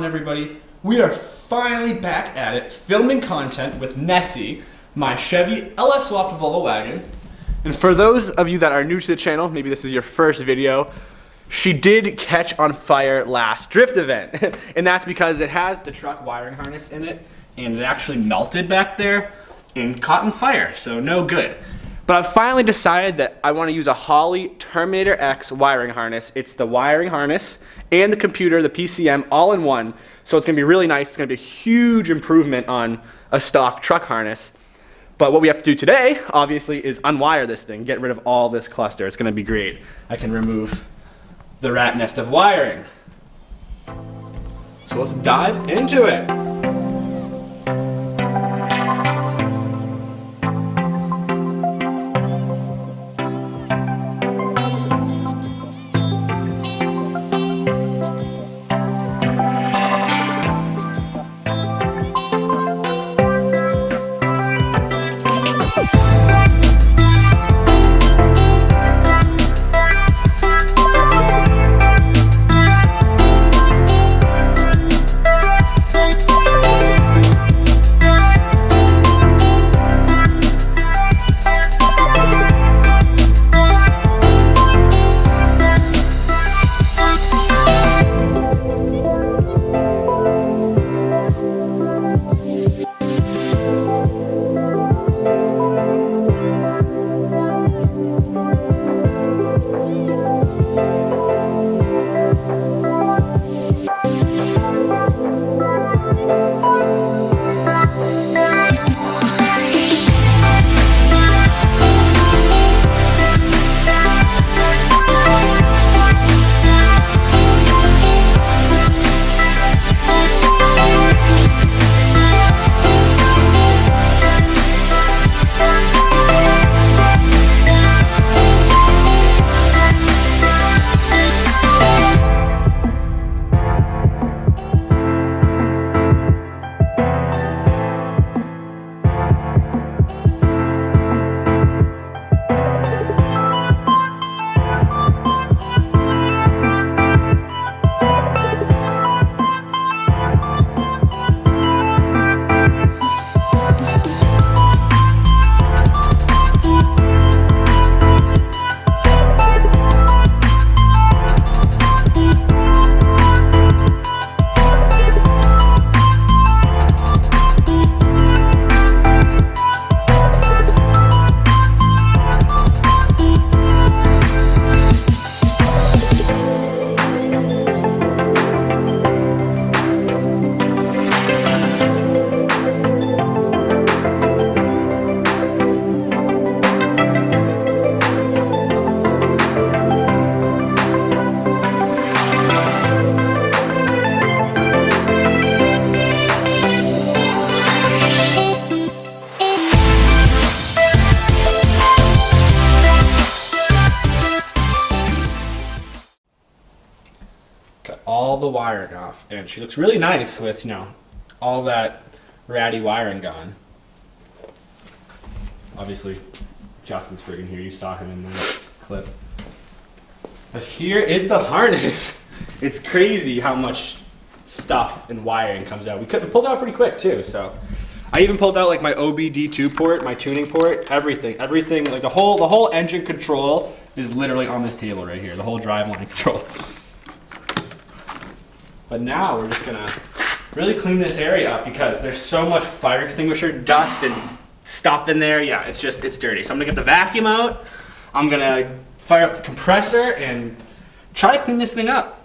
on, everybody? We are finally back at it, filming content with Nessie, my Chevy LS swapped Volvo wagon. And for those of you that are new to the channel, maybe this is your first video, she did catch on fire last drift event. And that's because it has the truck wiring harness in it, and it actually melted back there and caught on fire, so no good. But I've finally decided that I want to use a Holley Terminator X wiring harness. It's the wiring harness and the computer, the PCM, all in one. So it's going to be really nice. It's going to be a huge improvement on a stock truck harness. But what we have to do today, obviously, is unwire this thing, get rid of all this cluster. It's going to be great. I can remove the rat nest of wiring. So let's dive into it. Got all the wiring off, and she looks really nice with, you know, all that ratty wiring gone. Obviously, Justin's friggin' here. You saw him in the clip. But here is the harness. It's crazy how much stuff and wiring comes out. We pulled it out pretty quick too, so. I even pulled out like my OBD2 port, my tuning port, everything, like the whole engine control is literally on this table right here, the whole driveline control. But now we're just gonna really clean this area up because there's so much fire extinguisher dust and stuff in there. Yeah, it's dirty. So I'm gonna get the vacuum out. I'm gonna fire up the compressor and try to clean this thing up.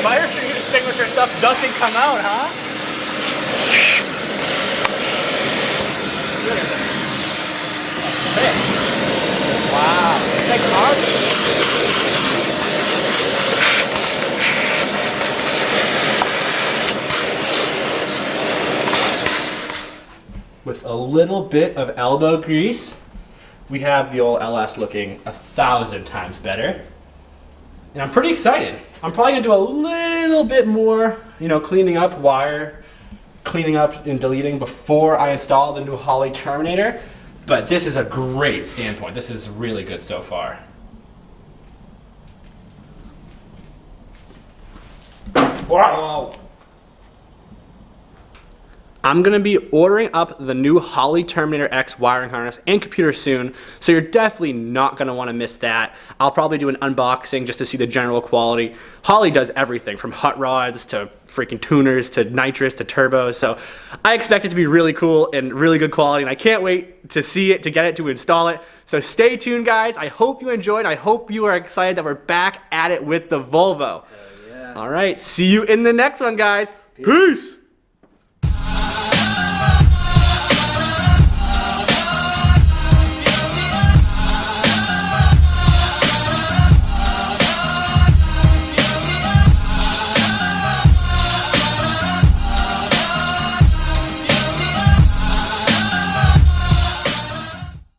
Fire extinguisher stuff doesn't come out, huh? Wow, it's like carbon. With a little bit of elbow grease, we have the old LS looking 1,000 times better. And I'm pretty excited. I'm probably gonna do a little bit more, you know, cleaning up wire, cleaning up and deleting before I install the new Holley Terminator. But this is a great standpoint. This is really good so far. Wow. I'm going to be ordering up the new Holley Terminator X wiring harness and computer soon, so you're definitely not going to want to miss that. I'll probably do an unboxing just to see the general quality. Holley does everything from hot rods to freaking tuners to nitrous to turbos, so I expect it to be really cool and really good quality, and I can't wait to see it, to get it, to install it. So stay tuned, guys. I hope you enjoyed. I hope you are excited that we're back at it with the Volvo. Yeah. All right, see you in the next one, guys. Peace.